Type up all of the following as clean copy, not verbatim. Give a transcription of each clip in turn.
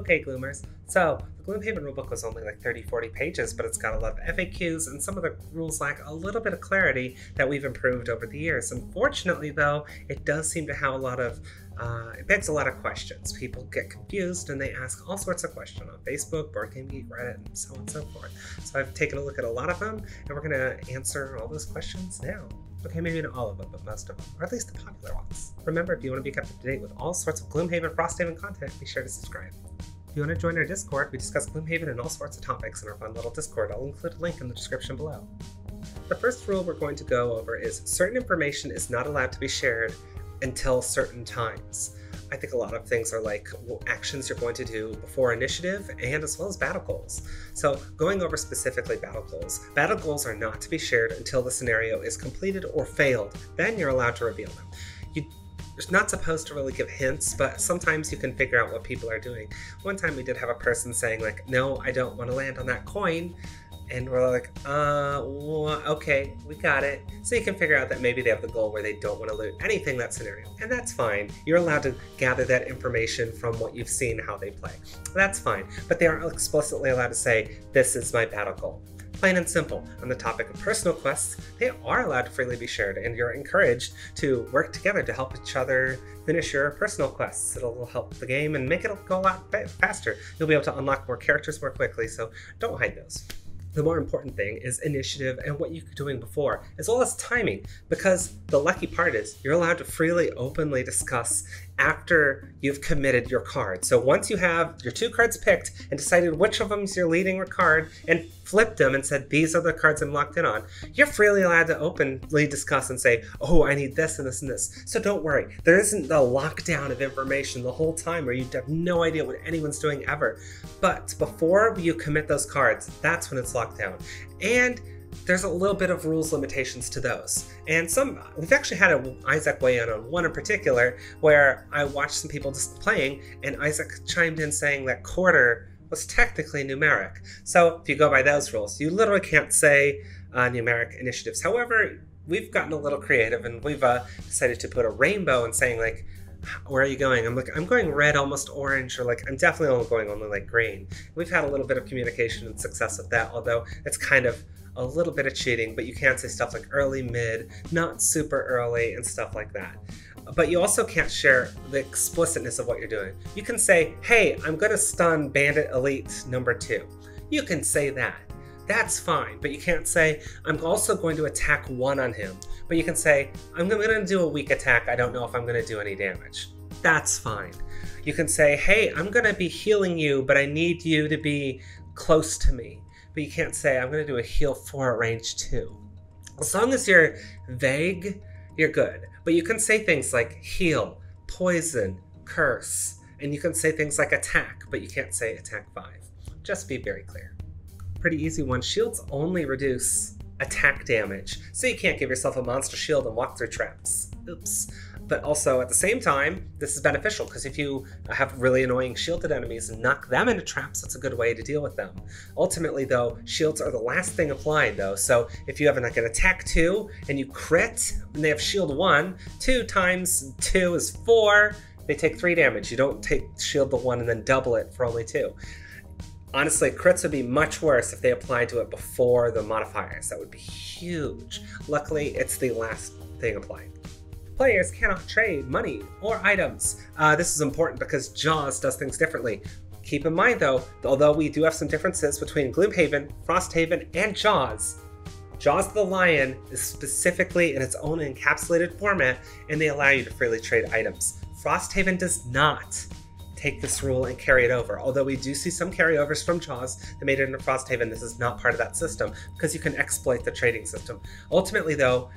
Okay, Gloomers. So, the Gloomhaven rulebook was only like 30-40 pages, but it's got a lot of FAQs, and some of the rules lack a little bit of clarity that we've improved over the years. Unfortunately, though, it does seem to have a lot of it begs a lot of questions. People get confused and they ask all sorts of questions on Facebook, Board Game Geek, Reddit, and so on and so forth. So I've taken a look at a lot of them, and we're going to answer all those questions now. Okay, maybe not all of them, but most of them, or at least the popular ones. Remember, if you want to be kept up to date with all sorts of Gloomhaven, Frosthaven content, be sure to subscribe. If you want to join our Discord, we discuss Gloomhaven and all sorts of topics in our fun little Discord. I'll include a link in the description below. The first rule we're going to go over is certain information is not allowed to be shared until certain times. I think a lot of things are like actions you're going to do before initiative and as well as battle goals. So going over specifically battle goals. Battle goals are not to be shared until the scenario is completed or failed. Then you're allowed to reveal them. You're not supposed to really give hints, but sometimes you can figure out what people are doing. One time we did have a person saying like, no, I don't want to land on that coin. And we're like, okay, we got it. So you can figure out that maybe they have the goal where they don't want to loot anything in that scenario. And that's fine. You're allowed to gather that information from what you've seen how they play. That's fine. But they aren't explicitly allowed to say, this is my battle goal. Plain and simple. On the topic of personal quests, they are allowed to freely be shared, and you're encouraged to work together to help each other finish your personal quests. It'll help the game and make it go a lot faster. You'll be able to unlock more characters more quickly, so don't hide those. The more important thing is initiative and what you're doing before, as well as timing, because the lucky part is you're allowed to freely, openly discuss after you've committed your card. So once you have your 2 cards picked and decided which of them is your leading card and flipped them and said, these are the cards I'm locked in on, you're freely allowed to openly discuss and say, oh, I need this and this and this. So don't worry. There isn't the lockdown of information the whole time where you have no idea what anyone's doing ever. But before you commit those cards, that's when it's locked down. And there's a little bit of rules limitations to those. And we've actually had Isaac weigh in on one in particular where I watched some people just playing and Isaac chimed in saying that quarter was technically numeric. So if you go by those rules, you literally can't say numeric initiatives. However, we've gotten a little creative and we've decided to put a rainbow and saying like, where are you going? I'm like, I'm going red, almost orange, or like, I'm definitely only going only like green. We've had a little bit of communication and success with that, although it's kind of a little bit of cheating, but you can't say stuff like early, mid, not super early, and stuff like that. But you also can't share the explicitness of what you're doing. You can say, hey, I'm going to stun Bandit Elite number 2. You can say that. That's fine, but you can't say, I'm also going to attack 1 on him. But you can say, I'm going to do a weak attack, I don't know if I'm going to do any damage. That's fine. You can say, hey, I'm going to be healing you, but I need you to be close to me. But you can't say, I'm going to do a heal 4 at range 2. As long as you're vague, you're good. But you can say things like heal, poison, curse, and you can say things like attack, but you can't say attack 5. Just be very clear. Pretty easy one. Shields only reduce attack damage, so you can't give yourself a monster shield and walk through traps. Oops. But also, at the same time, this is beneficial, because if you have really annoying shielded enemies and knock them into traps, that's a good way to deal with them. Ultimately, though, shields are the last thing applied, though. So if you have like an attack 2, and you crit, and they have shield 1, 2 times 2 is 4, they take 3 damage. You don't take shield the 1 and then double it for only 2. Honestly, crits would be much worse if they applied to it before the modifiers. That would be huge. Luckily, it's the last thing applied. Players cannot trade money or items. This is important because Jaws does things differently. Keep in mind though, although we do have some differences between Gloomhaven, Frosthaven, and Jaws, Jaws the Lion is specifically in its own encapsulated format, and they allow you to freely trade items. Frosthaven does not take this rule and carry it over. Although we do see some carryovers from Jaws that made it into Frosthaven, this is not part of that system because you can exploit the trading system. Ultimately though,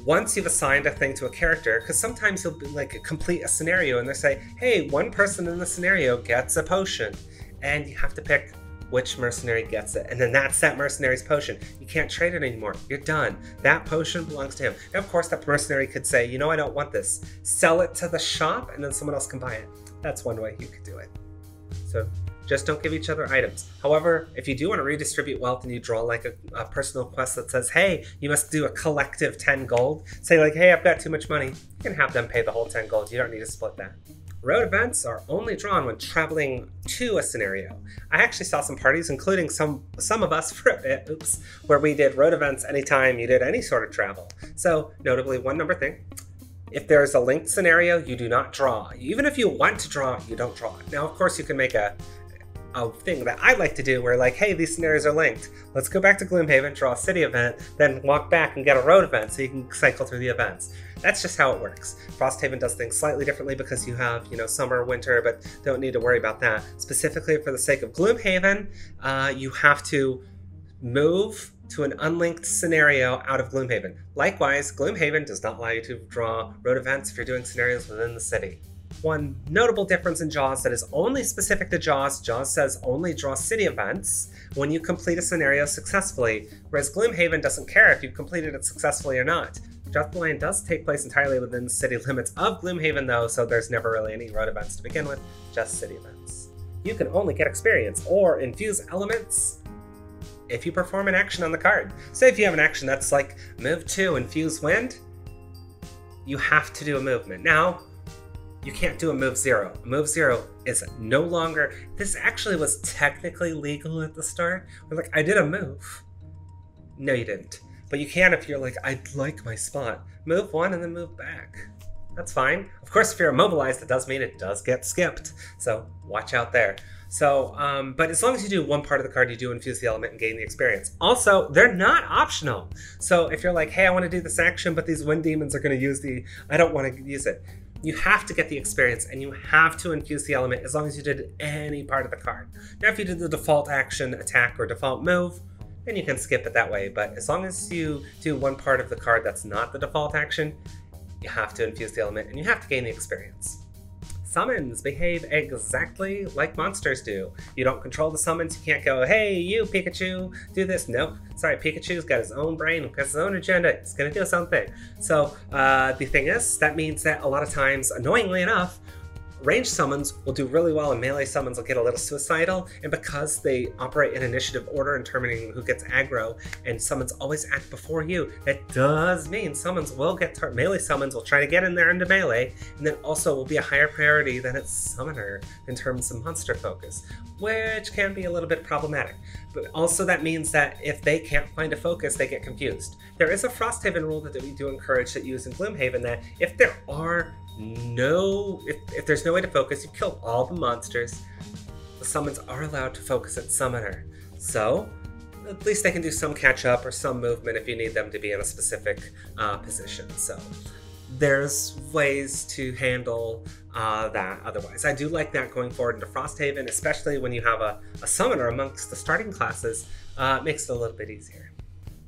once you've assigned a thing to a character, because sometimes you'll like complete a scenario and they say, hey, one person in the scenario gets a potion, and you have to pick which mercenary gets it, and then that's that mercenary's potion. You can't trade it anymore. You're done. That potion belongs to him. And of course, that mercenary could say, you know, I don't want this. Sell it to the shop, and then someone else can buy it. That's one way you could do it. So just don't give each other items. However, if you do want to redistribute wealth and you draw like a personal quest that says, hey, you must do a collective 10 gold, say like, hey, I've got too much money, you can have them pay the whole 10 gold. You don't need to split that. Road events are only drawn when traveling to a scenario. I actually saw some parties, including some of us for a bit, where we did road events anytime you did any sort of travel. So, notably, one number thing. If there's a linked scenario, you do not draw. Even if you want to draw, you don't draw. Now, of course, you can make a thing that I like to do where like, hey, these scenarios are linked. Let's go back to Gloomhaven, draw a city event, then walk back and get a road event so you can cycle through the events. That's just how it works. Frosthaven does things slightly differently because you have, summer, winter, but don't need to worry about that. Specifically for the sake of Gloomhaven, you have to move to an unlinked scenario out of Gloomhaven. Likewise, Gloomhaven does not allow you to draw road events if you're doing scenarios within the city. One notable difference in JAWS that is only specific to JAWS, JAWS says only draw city events when you complete a scenario successfully, whereas Gloomhaven doesn't care if you've completed it successfully or not. Draft the Line does take place entirely within the city limits of Gloomhaven though, so there's never really any road events to begin with, just city events. You can only get experience or infuse elements if you perform an action on the card. Say if you have an action that's like move 2, infuse wind, you have to do a movement. Now, you can't do a move 0. A move 0 is no longer, this actually was technically legal at the start. We're like, I did a move. No, you didn't. But you can if you're like, I like my spot. Move 1 and then move back. That's fine. Of course, if you're immobilized, it does mean it does get skipped. So watch out there. So, but as long as you do one part of the card, you do infuse the element and gain the experience. Also, they're not optional. So if you're like, hey, I want to do this action, but these wind demons are going to use I don't want to use it. You have to get the experience and you have to infuse the element as long as you did any part of the card. Now, if you did the default action, attack, or default move, then you can skip it that way. But as long as you do one part of the card that's not the default action, you have to infuse the element and you have to gain the experience. Summons behave exactly like monsters do. You don't control the summons. You can't go, hey, you Pikachu, do this. Nope. Sorry, Pikachu's got his own brain, got his own agenda. It's going to do something. So the thing is, that means that a lot of times, annoyingly enough, ranged summons will do really well and melee summons will get a little suicidal, and because they operate in initiative order determining who gets aggro and summons always act before you, that does mean summons will get melee summons will try to get in there into melee, and then also will be a higher priority than its summoner in terms of monster focus, which can be a little bit problematic. But also that means that if they can't find a focus, they get confused. There is a Frosthaven rule that we do encourage that you use in Gloomhaven that if there are if there's no way to focus, you kill all the monsters, the summons are allowed to focus at summoner. So at least they can do some catch up or some movement if you need them to be in a specific position. So there's ways to handle that otherwise. I do like that going forward into Frosthaven, especially when you have a summoner amongst the starting classes. It makes it a little bit easier.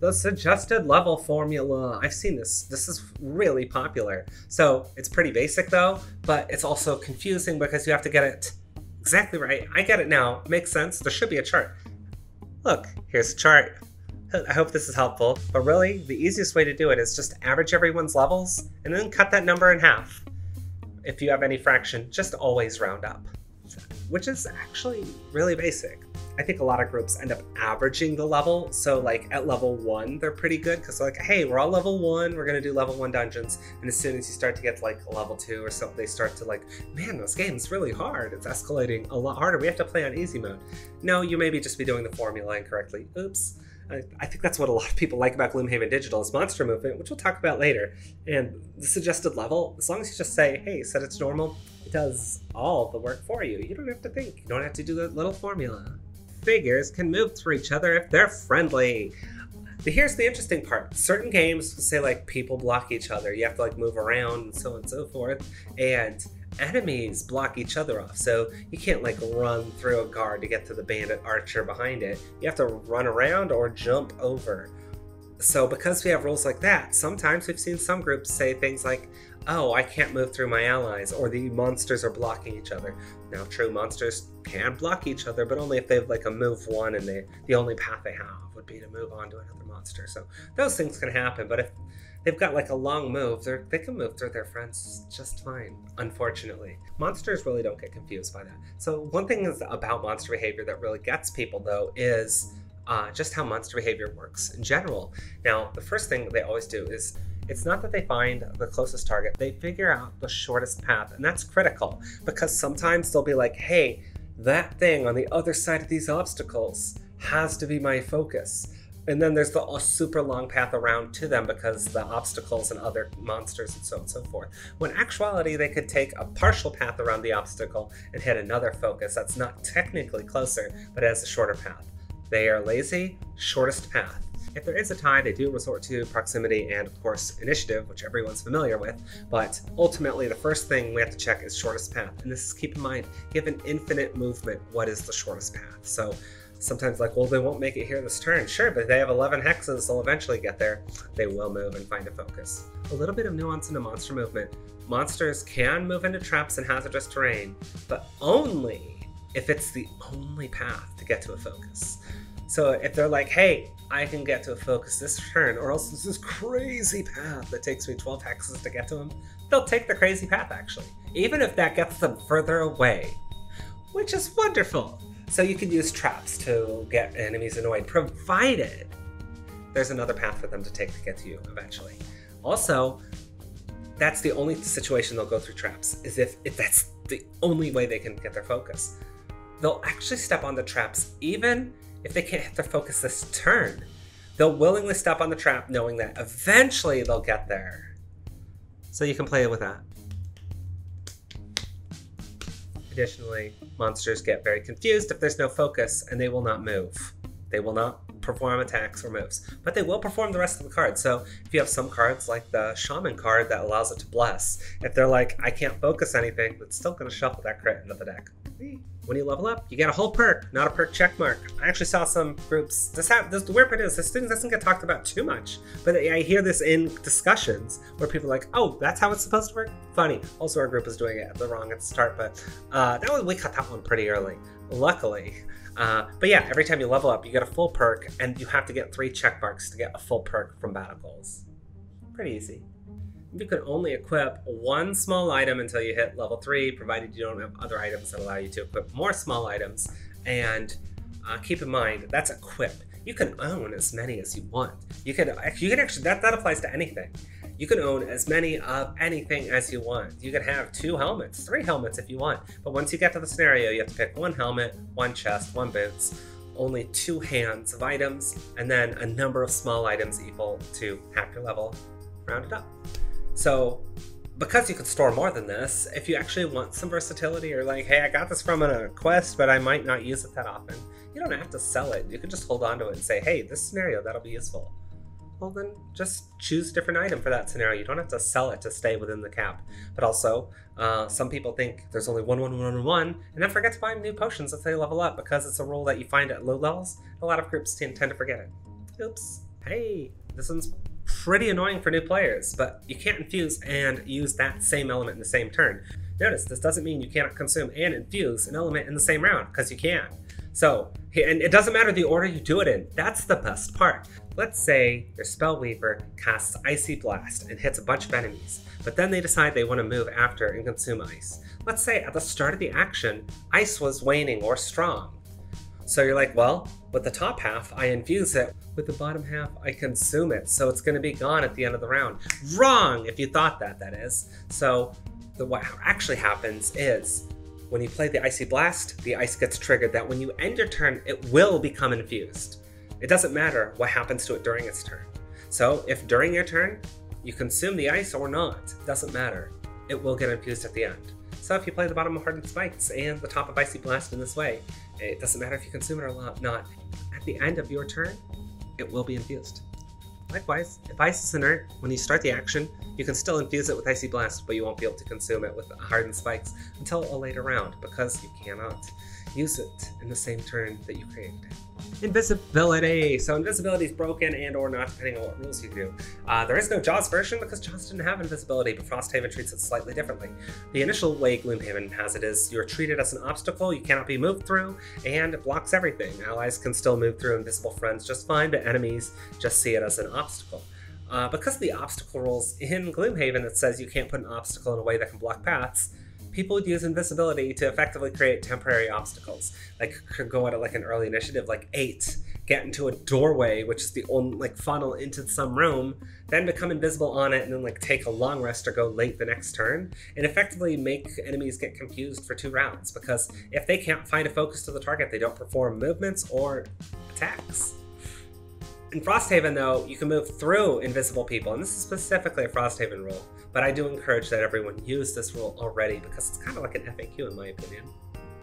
The suggested level formula. I've seen this. This is really popular. So it's pretty basic though, but it's also confusing because you have to get it exactly right. I get it now. Makes sense. There should be a chart. Look, here's a chart. I hope this is helpful, but really the easiest way to do it is just average everyone's levels and then cut that number in half. If you have any fraction, just always round up, which is actually really basic. I think a lot of groups end up averaging the level. So like at level 1, they're pretty good because like, hey, we're all level 1, we're gonna do level 1 dungeons. And as soon as you start to get to like level 2 or something, they start to like, man, this game's really hard. It's escalating a lot harder. We have to play on easy mode. No, you maybe just be doing the formula incorrectly. Oops. I think that's what a lot of people like about Gloomhaven Digital is monster movement, which we'll talk about later. And the suggested level, as long as you just say, hey, set it's normal, it does all the work for you. You don't have to think. You don't have to do the little formula. Figures can move through each other if they're friendly. But here's the interesting part. Certain games say like people block each other. You have to like move around and so on and so forth. And enemies block each other off. So you can't like run through a guard to get to the bandit archer behind it. You have to run around or jump over. So because we have rules like that, sometimes we've seen some groups say things like, oh, I can't move through my allies, or the monsters are blocking each other. Now, true, monsters can block each other, but only if they have like a move 1 and the only path they have would be to move on to another monster. So those things can happen, but if they've got like a long move, they can move through their friends just fine, unfortunately. Monsters really don't get confused by that. So one thing is about monster behavior that really gets people though is just how monster behavior works in general. Now, the first thing they always do is It's not that they find the closest target, they figure out the shortest path, and that's critical because sometimes they'll be like, hey, that thing on the other side of these obstacles has to be my focus. And then there's a super long path around to them because the obstacles and other monsters and so on and so forth. When in actuality, they could take a partial path around the obstacle and hit another focus that's not technically closer, but has a shorter path. They are lazy, shortest path. If there is a tie, they do resort to proximity and, of course, initiative, which everyone's familiar with, but ultimately the first thing we have to check is shortest path. And this is, keep in mind, given infinite movement, what is the shortest path? So sometimes like, well, they won't make it here this turn. Sure, but they have 11 hexes, they'll eventually get there. They will move and find a focus. A little bit of nuance into monster movement. Monsters can move into traps and hazardous terrain, but only if it's the only path to get to a focus. So if they're like, hey, I can get to a focus this turn, or else there's this crazy path that takes me 12 hexes to get to them, they'll take the crazy path, actually, even if that gets them further away, which is wonderful. So you can use traps to get enemies annoyed, provided there's another path for them to take to get to you eventually. Also, that's the only situation they'll go through traps, is if that's the only way they can get their focus. They'll actually step on the traps even if they can't hit their focus this turn. They'll willingly step on the trap knowing that eventually they'll get there. So you can play with that. Additionally, monsters get very confused if there's no focus and they will not move. They will not perform attacks or moves, but they will perform the rest of the cards. So if you have some cards like the Shaman card that allows it to bless, if they're like, I can't focus anything, it's still going to shuffle that crit into the deck. When you level up, you get a whole perk, not a perk check mark. I actually saw some groups, the weird part is this doesn't get talked about too much, but I hear this in discussions where people are like, oh, that's how it's supposed to work? Funny. Also, our group is doing it wrong at the start, but we cut that one pretty early, luckily. But yeah, every time you level up, you get a full perk, and you have to get 3 check marks to get a full perk from battle goals. Pretty easy. You can only equip 1 small item until you hit level 3, provided you don't have other items that allow you to equip more small items. And keep in mind, that's equip. You can own as many as you want. You can actually, that applies to anything. You can own as many of anything as you want. You can have 2 helmets, 3 helmets if you want. But once you get to the scenario, you have to pick 1 helmet, 1 chest, 1 boots, only 2 hands of items, and then a number of small items equal to half your level, rounded up. So, because you could store more than this, if you actually want some versatility, or like, hey, I got this from a quest, but I might not use it that often, you don't have to sell it. You can just hold on to it and say, hey, this scenario, that'll be useful. Well, then just choose a different item for that scenario. You don't have to sell it to stay within the cap. But also, some people think there's only 1, 1, 1, and 1, and then forget to buy new potions as they level up because it's a rule that you find at low levels. A lot of groups tend to forget it. Oops. Hey, this one's pretty annoying for new players, but you can't infuse and use that same element in the same turn. Notice, this doesn't mean you cannot consume and infuse an element in the same round, because you can. So, and it doesn't matter the order you do it in. That's the best part. Let's say your Spellweaver casts Icy Blast and hits a bunch of enemies, but then they decide they want to move after and consume ice. Let's say at the start of the action, ice was waning or strong. So you're like, well, with the top half, I infuse it. With the bottom half, I consume it. So it's going to be gone at the end of the round. Wrong, if you thought that, that is. So what actually happens is, when you play the Icy Blast, the ice gets triggered that when you end your turn, it will become infused. It doesn't matter what happens to it during its turn. So if during your turn, you consume the ice or not, it doesn't matter. It will get infused at the end. So if you play the bottom of Hardened Spikes and the top of Icy Blast in this way, it doesn't matter if you consume it or not. At the end of your turn, it will be infused. Likewise, if ice is inert, when you start the action, you can still infuse it with Icy Blast, but you won't be able to consume it with Hardened Spikes until a later round, because you cannot use it in the same turn that you created. Invisibility! So invisibility is broken and or not, depending on what rules you do. There is no Jaws version because Jaws didn't have invisibility, but Frosthaven treats it slightly differently. The initial way Gloomhaven has it is you're treated as an obstacle you cannot be moved through, and it blocks everything. Allies can still move through invisible friends just fine, but enemies just see it as an obstacle. Because of the obstacle rules in Gloomhaven, it says you can't put an obstacle in a way that can block paths. People would use invisibility to effectively create temporary obstacles. Like, could go at it like an early initiative, like 8 get into a doorway, which is the only like funnel into some room, then become invisible on it, and then like take a long rest or go late the next turn, and effectively make enemies get confused for 2 rounds, because if they can't find a focus to the target, they don't perform movements or attacks. In Frosthaven, though, you can move through invisible people, and this is specifically a Frosthaven rule, but I do encourage that everyone use this rule already, because it's kind of like an FAQ in my opinion,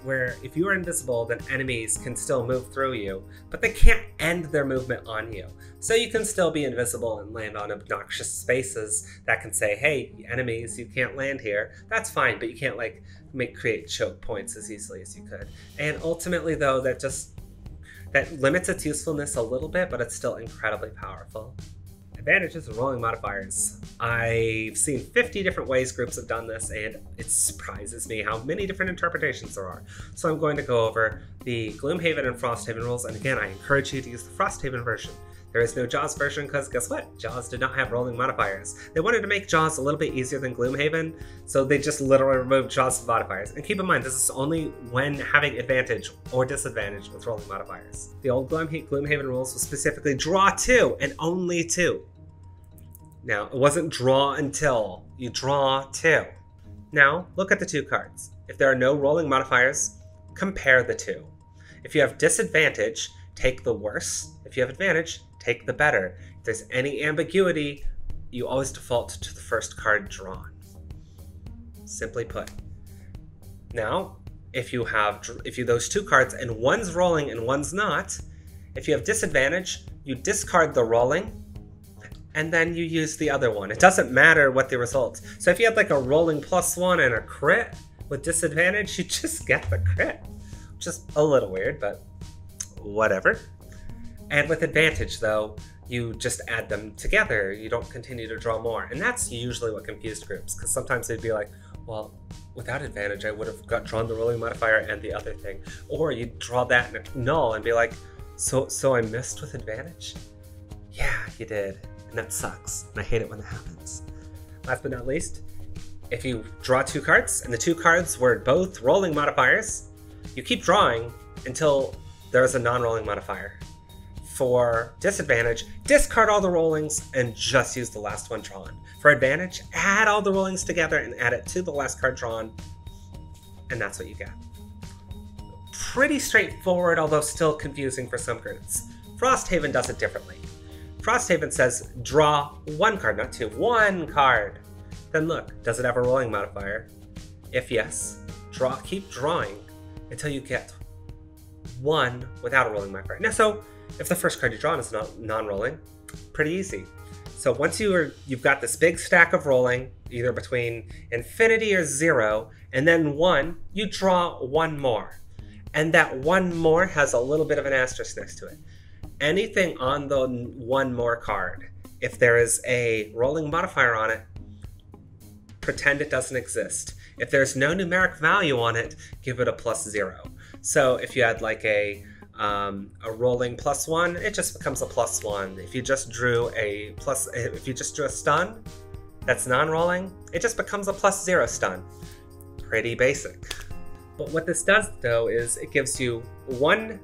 where if you are invisible, then enemies can still move through you, but they can't end their movement on you. So you can still be invisible and land on obnoxious spaces that can say, hey, enemies, you can't land here. That's fine, but you can't like create choke points as easily as you could. And ultimately, though, that limits its usefulness a little bit, but it's still incredibly powerful. Advantages of rolling modifiers. I've seen 50 different ways groups have done this, and it surprises me how many different interpretations there are. So I'm going to go over the Gloomhaven and Frosthaven rules, and again, I encourage you to use the Frosthaven version. There is no Jaws version because guess what? Jaws did not have rolling modifiers. They wanted to make Jaws a little bit easier than Gloomhaven, so they just literally removed Jaws modifiers. And keep in mind, this is only when having advantage or disadvantage with rolling modifiers. The old Gloomhaven rules was specifically draw 2 and only 2. Now, it wasn't draw until you draw 2. Now, look at the 2 cards. If there are no rolling modifiers, compare the 2. If you have disadvantage, take the worse. If you have advantage, take the better. If there's any ambiguity, you always default to the first card drawn. Simply put. Now, if you those 2 cards and one's rolling and one's not, if you have disadvantage, you discard the rolling and then you use the other one. It doesn't matter what the result. So if you had like a rolling +1 and a crit with disadvantage, you just get the crit. Which is a little weird, but whatever. And with advantage, though, you just add them together. You don't continue to draw more. And that's usually what confused groups, because sometimes they'd be like, well, without advantage, I would have drawn the rolling modifier and the other thing. Or you'd draw that in a null and be like, so I missed with advantage? Yeah, you did. And that sucks. And I hate it when that happens. Last but not least, if you draw 2 cards, and the 2 cards were both rolling modifiers, you keep drawing until there is a non-rolling modifier. For disadvantage, discard all the rollings and just use the last one drawn. For advantage, add all the rollings together and add it to the last card drawn, and that's what you get. Pretty straightforward, although still confusing for some groups. Frosthaven does it differently. Frosthaven says, draw 1 card, not 2, 1 card. Then look, does it have a rolling modifier? If yes, keep drawing until you get 1 without a rolling modifier. Now, so if the first card you draw is non-rolling, pretty easy. So once you've got this big stack of rolling, either between infinity or 0, and then 1, you draw 1 more. And that 1 more has a little bit of an asterisk next to it. Anything on the 1 more card, if there is a rolling modifier on it, pretend it doesn't exist. If there's no numeric value on it, give it a +0. So if you had like a rolling +1, it just becomes a +1. If you just drew a stun that's non-rolling, it just becomes a +0 stun. Pretty basic. But what this does, though, is it gives you 1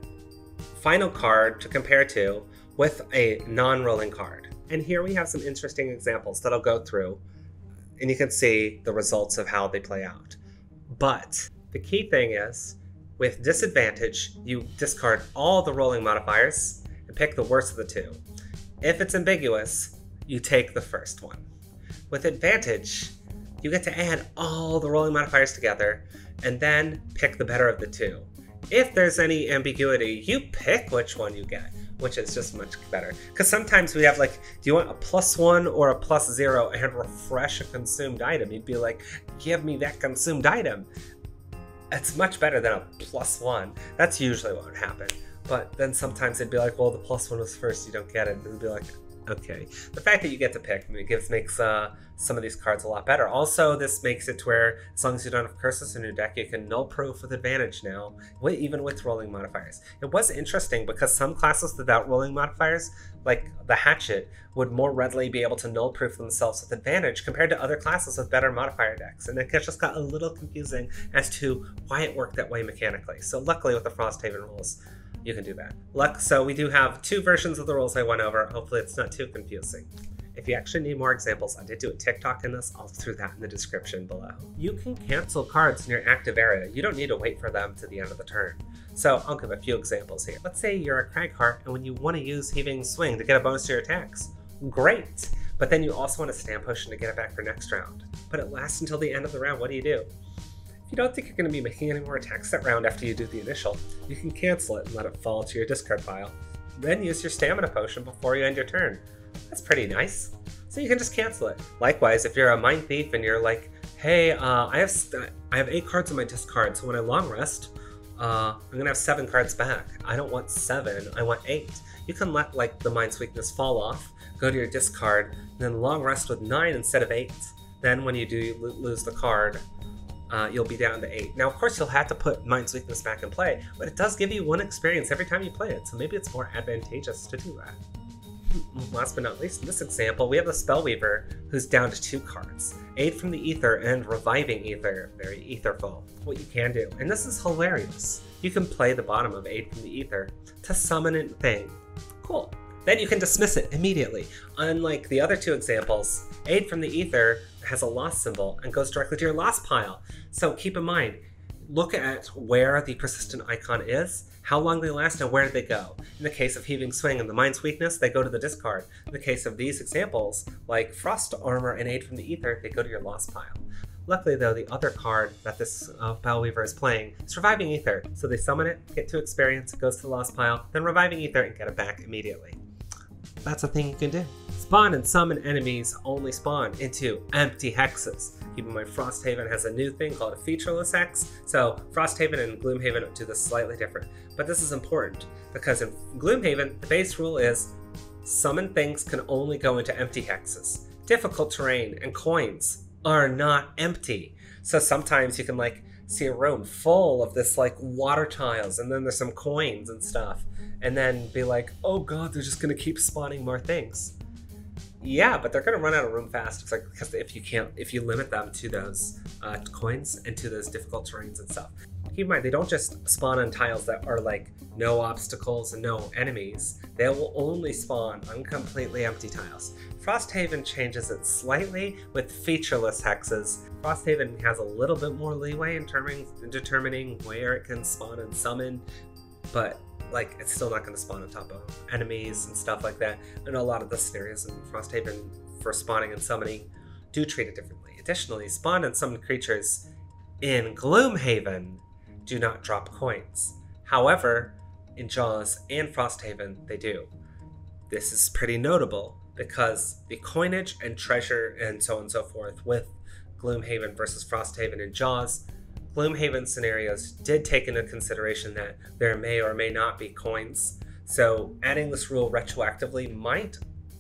final card to compare to with a non-rolling card. And here we have some interesting examples that I'll go through, and you can see the results of how they play out. But the key thing is, with disadvantage, you discard all the rolling modifiers and pick the worst of the 2. If it's ambiguous, you take the first one. With advantage, you get to add all the rolling modifiers together and then pick the better of the 2. If there's any ambiguity, you pick which one you get, which is just much better. Because sometimes we have like, do you want a +1 or a +0 and refresh a consumed item? You'd be like, give me that consumed item. It's much better than a +1. That's usually what would happen. But then sometimes it'd be like, well, the +1 was first, you don't get it. And it'd be like, okay. The fact that you get to pick makes some of these cards a lot better. Also, this makes it to where, as long as you don't have curses in your deck, you can null proof with advantage now, even with rolling modifiers. It was interesting because some classes without rolling modifiers, like the Hatchet, would more readily be able to null proof themselves with advantage compared to other classes with better modifier decks. And it just got a little confusing as to why it worked that way mechanically. So luckily with the Frosthaven rules, you can do that. So we do have 2 versions of the rules I went over. Hopefully it's not too confusing. If you actually need more examples, I did do a TikTok in this. I'll throw that in the description below. You can cancel cards in your active area. You don't need to wait for them to the end of the turn. So I'll give a few examples here. Let's say you're a Cragheart and when you want to use Heaving Swing to get a bonus to your attacks. Great! But then you also want a Stand Potion to get it back for next round. But it lasts until the end of the round. What do? If you don't think you're going to be making any more attacks that round after you do the initial, you can cancel it and let it fall to your discard pile. Then use your Stamina Potion before you end your turn. That's pretty nice. So you can just cancel it. Likewise, if you're a Mind Thief and you're like, hey, I have 8 cards in my discard, so when I long rest, I'm gonna have 7 cards back. I don't want 7, I want 8. You can let like the Mind's Weakness fall off, go to your discard, and then long rest with 9 instead of 8. Then when you do lose the card, you'll be down to 8. Now, of course, you'll have to put Mind's Weakness back in play, but it does give you 1 experience every time you play it, so maybe it's more advantageous to do that. Last but not least, in this example, we have the Spellweaver, who's down to 2 cards. Aid from the Ether and Reviving Ether. Very etherful. What you can do, and this is hilarious, you can play the bottom of Aid from the Ether to summon a thing. Cool. Then you can dismiss it immediately. Unlike the other 2 examples, Aid from the Ether has a loss symbol and goes directly to your loss pile. So keep in mind, look at where the persistent icon is, how long they last, and where they go. In the case of Heaving Swing and the Mind's Weakness, they go to the discard. In the case of these examples, like Frost Armor and Aid from the Ether, they go to your loss pile. Luckily though, the other card that this Spellweaver is playing is Reviving Ether, so they summon it, get 2 experience, it goes to the loss pile, then Reviving Ether and get it back immediately. That's a thing you can do. Spawn and summon enemies only spawn into empty hexes. Keep in mind, Frosthaven has a new thing called a featureless hex, so Frosthaven and Gloomhaven do this slightly different. But this is important, because in Gloomhaven, the base rule is summon things can only go into empty hexes. Difficult terrain and coins are not empty. So sometimes you can like see a room full of this like water tiles, and then there's some coins and stuff, and then be like, oh god, they're just gonna keep spawning more things. Yeah, but they're gonna run out of room fast. It's like, because if you limit them to those coins and to those difficult terrains and stuff. Keep in mind, they don't just spawn on tiles that are like no obstacles and no enemies. They will only spawn on completely empty tiles. Frosthaven changes it slightly with featureless hexes. Frosthaven has a little bit more leeway in determining where it can spawn and summon, but like it's still not going to spawn on top of enemies and stuff like that. And a lot of the scenarios in Frosthaven for spawning and summoning do treat it differently. Additionally, spawn and summoned creatures in Gloomhaven do not drop coins. However, in Jaws and Frosthaven, they do. This is pretty notable because the coinage and treasure and so on and so forth with Gloomhaven versus Frosthaven and Jaws, Gloomhaven scenarios did take into consideration that there may or may not be coins. So adding this rule retroactively might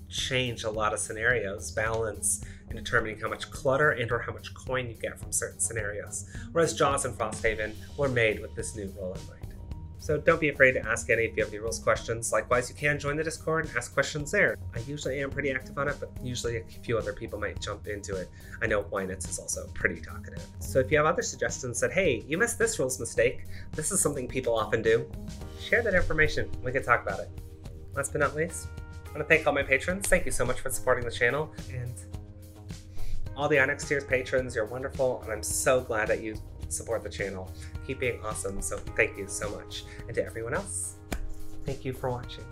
change a lot of scenarios, balance in determining how much clutter and or how much coin you get from certain scenarios. Whereas Jaws and Frosthaven were made with this new rule in mind. So don't be afraid to ask any if you have any rules questions. Likewise, you can join the Discord and ask questions there. I usually am pretty active on it, but usually a few other people might jump into it. I know Wynitz is also pretty talkative. So if you have other suggestions that, hey, you missed this rules mistake, this is something people often do, share that information. We can talk about it. Last but not least, I want to thank all my patrons. Thank you so much for supporting the channel. And all the Onyx Tiers patrons, you're wonderful, and I'm so glad that you support the channel. Keep being awesome, so thank you so much. And to everyone else, thank you for watching.